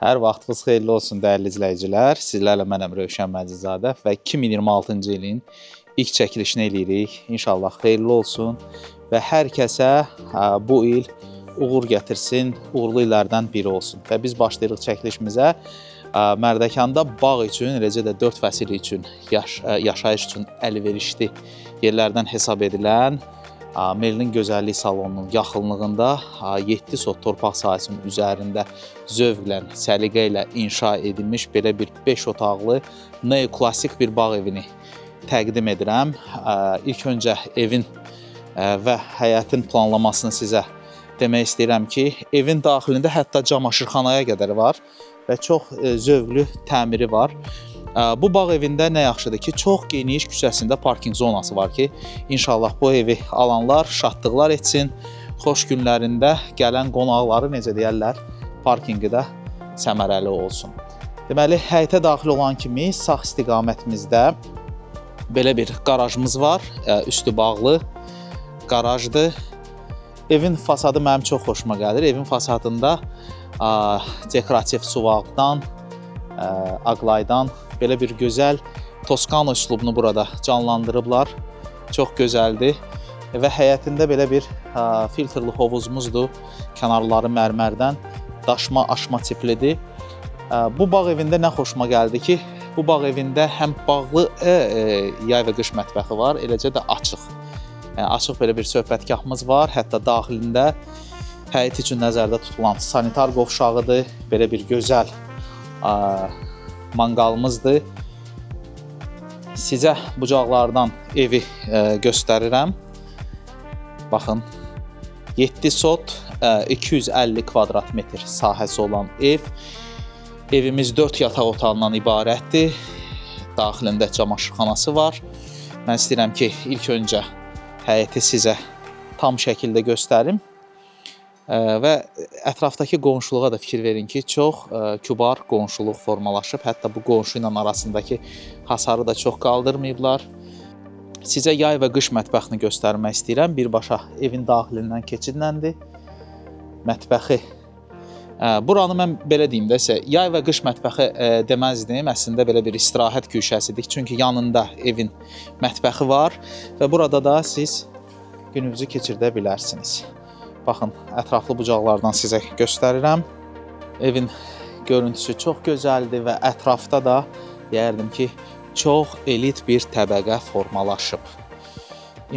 Hər vaxtınız xeyirli olsun dəyərli izləyicilər. Sizlərlə mənəm Rövşən Məcizadə və 2026-cı ilin ilk çəkilişini eləyirik. İnşallah xeyirli olsun və hər kəsə bu il uğur gətirsin, uğurlu illərdən biri olsun. Və biz başlayırıq çəkilişimizə. Mərdəkanda bağ üçün, eləcə də 4 fəsil üçün, yaşayış üçün əlverişli yerlərdən hesab edilən Merlin Gözəllik Salonunun yaxınlığında 7 sot torpaq sahəsinin üzərində zövqlə, səliqə ilə inşa edilmiş belə bir 5 otaqlı neoklasik bir bağ evini təqdim edirəm. İlk öncə evin və həyətin planlamasını sizə demək istəyirəm ki, evin daxilində hətta camaşırxanaya qədər var və çox zövqlü təmiri var. Bu bağ evində nə yaxşıdır ki, çox geniş küçəsində parking zonası var ki, inşallah bu evi alanlar şadlıqlar etsin, xoş günlərində gələn qonaqları, necə deyərlər, parkingi də səmərəli olsun. Deməli, həyətə daxil olan kimi sağ istiqamətimizdə belə bir qarajımız var, üstü bağlı qarajdır. Evin fasadı mənim çox xoşuma gəlir. Evin fasadında dekorativ suvaqdan, aqlaydan belə bir gözəl Toskana üslubunu burada canlandırıblar. Çox gözəldir və həyətində belə bir filtrli hovuzumuzdur. Kənarları mərmərdən daşma aşma tiplidir. Bu bağ evində nə xoşuma gəldi ki, bu bağ evində həm bağlı yay və qış mətbəxi var, eləcə də açıq. Yəni, açıq belə bir söhbətgahımız var. Hətta daxilində həyət üçün nəzərdə tutulan sanitar qovşağıdır. Belə bir gözəl manqalımızdır. Sizə bucaqlardan evi göstərirəm. Baxın, 7 sot, 250 kvadrat metr sahəsi olan ev. Evimiz 4 yataq otağından ibarətdir. Daxilində camaşırxanası var. Mən istəyirəm ki, ilk öncə həyəti sizə tam şəkildə göstərim. Və ətrafdakı qonşuluğa da fikir verin ki, çox kübar qonşuluq formalaşıb. Hətta bu qonşu ilə arasındakı hasarı da çox qaldırmayıblar. Sizə yay və qış mətbəxini göstərmək istəyirəm. Birbaşa evin daxilindən keçidləndir. Mətbəxi. Buranı mən belə deyim də sizə, yay və qış mətbəxi deməzdim. Əslində belə bir istirahət güşəsidir. Çünki yanında evin mətbəxi var və burada da siz gününüzü keçirdə bilərsiniz. Baxın, ətraflı bucaqlardan sizə göstərirəm. Evin görüntüsü çox gözəldir və ətrafda da deyərdim ki, çox elit bir təbəqə formalaşıb.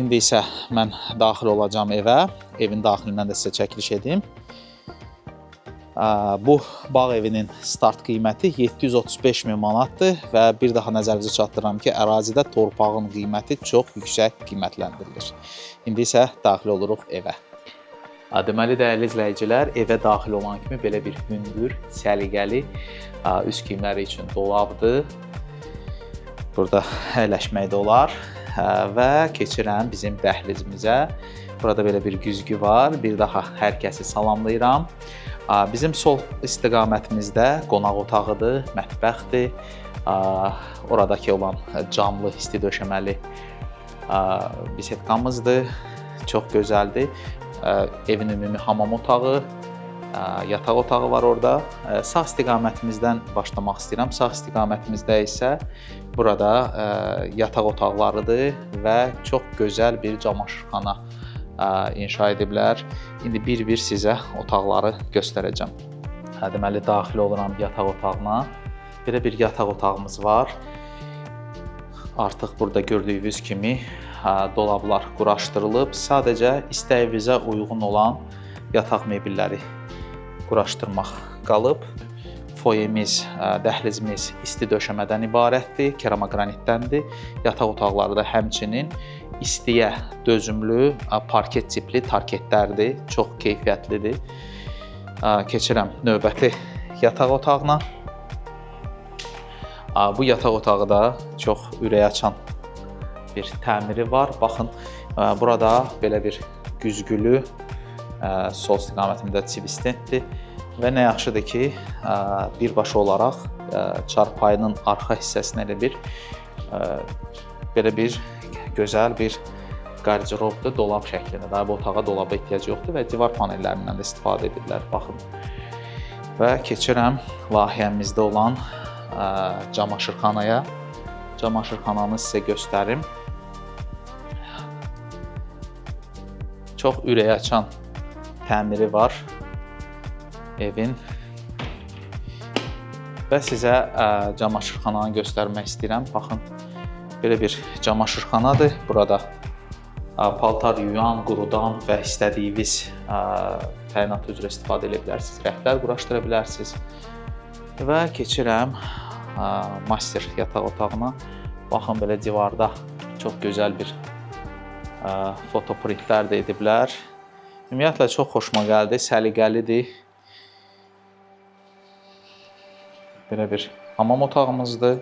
İndi isə mən daxil olacağım evə. Evin daxilindən də sizə çəkiliş edim. Bu bağ evinin start qiyməti 735 min manatdır və bir daha nəzərinizə çatdırıram ki, ərazidə torpağın qiyməti çox yüksək qiymətləndirilir. İndi isə daxil oluruq evə. Deməli, dəyərli izləyicilər, evə daxil olan kimi belə bir hündür, səliqəli üst geyimləri üçün dolabdır. Burada əyləşmək də olar və keçirəm bizim dəhlizimizə. Burada belə bir güzgü var. Bir daha hər kəsi salamlayıram. Bizim sol istiqamətimizdə qonaq otağıdır, mətbəxdir. Oradakı olan camlı, isti döşəməli bisetkamızdır. Çox gözəldir. Evin ümumi hamam otağı, yataq otağı var orada. Sağ istiqamətimizdən başlamaq istəyirəm. Sağ istiqamətimizdə isə burada yataq otaqlarıdır və çox gözəl bir camaşırxana inşa ediblər. İndi bir-bir sizə otaqları göstərəcəm. Deməli, daxil oluram yataq otağına. Belə bir yataq otağımız var. Artıq burada gördüyünüz kimi dolablar quraşdırılıb. Sadəcə istəyinizə uyğun olan yataq mebelləri quraşdırmaq qalıb. Foyemiz, dəhlizimiz isti döşəmədən ibarətdir, keramogranitdəndir. Yataq otaqları da həmçinin istiyə dözümlü parket tipli tarketlərdir. Çox keyfiyyətlidir. Keçirəm növbəti yataq otağına. Bu yataq otağı da çox ürək açan bir təmiri var. Baxın, burada belə bir güzgülü sol istiqamətində çivistentdir və nə yaxşıdır ki, birbaşa olaraq çarpayının arxa hissəsinə belə bir gözəl bir qarderobdur, dolab şəklində. Daha bu otağa dolaba ehtiyac yoxdur və divar panellərindən də istifadə edirlər. Baxın. Və keçirəm layihəmizdə olan camaşırxanaya. Camaşırxananı sizə göstərim. Çox ürəkaçan təmiri var evin. Və sizə camaşırxananı göstərmək istəyirəm. Baxın, belə bir camaşırxanadır. Burada paltar yuyan, qurudan və istədiyiniz təyinat üzrə istifadə edə bilərsiniz. Rəflər quraşdıra bilərsiniz. Və keçirəm master yataq otağına. Baxın, belə divarda çox gözəl bir fotoprintlər də ediblər. Ümumiyyətlə, çox xoşuma gəldi, səliqəlidir. Belə bir hamam otağımızdır.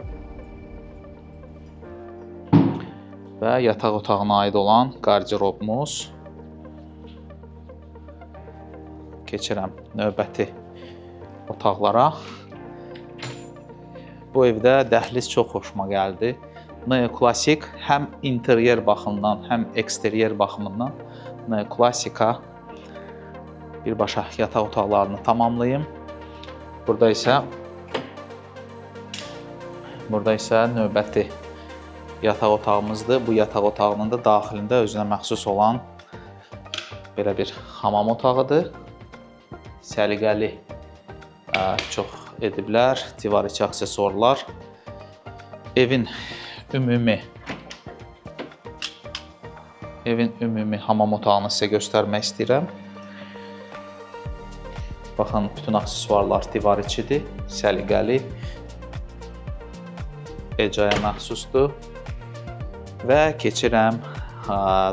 Və yataq otağına aid olan qardirobumuz. Keçirəm növbəti otaqlara. Bu evdə dəhliz çox xoşuma gəldi. Neoklasik həm interyer baxımından, həm eksteryer baxımından neoklasika birbaşa yataq otaqlarını tamamlayım. Burada isə növbəti yataq otağımızdır. Bu yataq otağının da daxilində özünə məxsus olan belə bir hamam otağıdır. Səliqəli çox ediblər, divar içi aksesuarlar. Evin ümumi hamam otağını sizə göstərmək istəyirəm. Baxın, bütün aksesuarlar divar içidir, səliqəli, ecaya məxsusdur. Və keçirəm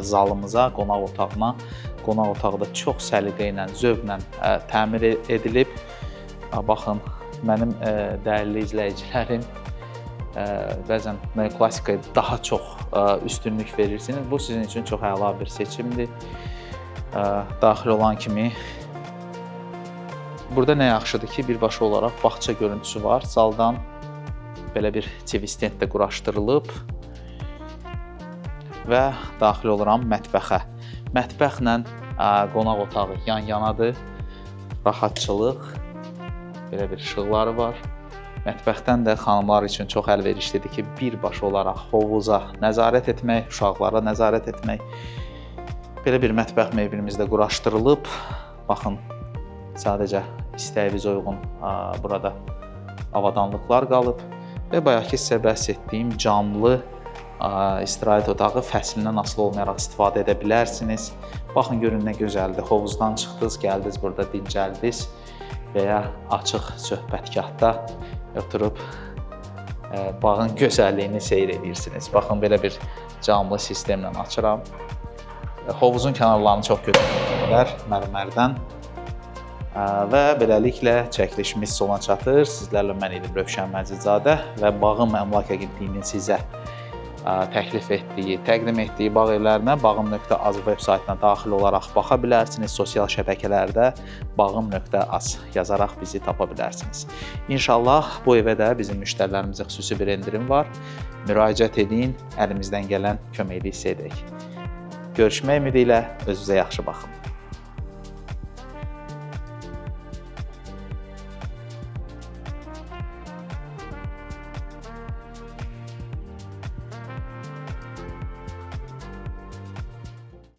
zalımıza, qonaq otağına. Qonaq otağı da çox səliqə ilə, zövqlə təmir edilib. Baxın, mənim dəyərli izləyicilərim bəzən neoklasikaya daha çox üstünlük verirsiniz. Bu sizin üçün çox əla bir seçimdir. Daxil olan kimi burada nə yaxşıdır ki, birbaşa olaraq bağça görüntüsü var. Zaldan belə bir TV stend də quraşdırılıb və daxil oluram mətbəxə. Mətbəxlə qonaq otağı yan-yanadır. Rahatçılıq, belə bir işıqları var. Mətbəxdən də xanımlar üçün çox əlverişlidir ki, birbaşa olaraq hovuza nəzarət etmək, uşaqlara nəzarət etmək. Belə bir mətbəx meblimizdə quraşdırılıb. Baxın, sadəcə istəyiniz uyğun burada avadanlıqlar qalıb. Və bayaqki sizə bəhs etdiyim camlı istirahət otağı fəslindən asılı olmayaraq istifadə edə bilərsiniz. Baxın, görün nə gözəldir. Hovuzdan çıxdınız, gəldiniz, burada dincəldiniz və ya açıq söhbətgahda oturub bağın gözəlliyini seyr edirsiniz. Baxın, belə bir camlı sistemlə açıram. Hovuzun kənarlarını çox gözəldirlər mərmərdən. Və beləliklə çəkilişimiz sona çatır. Sizlərlə mən idim Rövşən Məcidzadə və Bağım Əmlak Agentliyinin sizə təklif etdiyi, təqdim etdiyi bağ evlərinə bağım.az veb saytına daxil olaraq baxa bilərsiniz. Sosial şəbəkələrdə bağım.az yazaraq bizi tapa bilərsiniz. İnşallah bu evə də bizim müştərilərimizə xüsusi bir endirim var. Müraciət edin, əlimizdən gələn köməkliyi hiss edək. Görüşmək ümidi ilə özünüzə yaxşı baxın.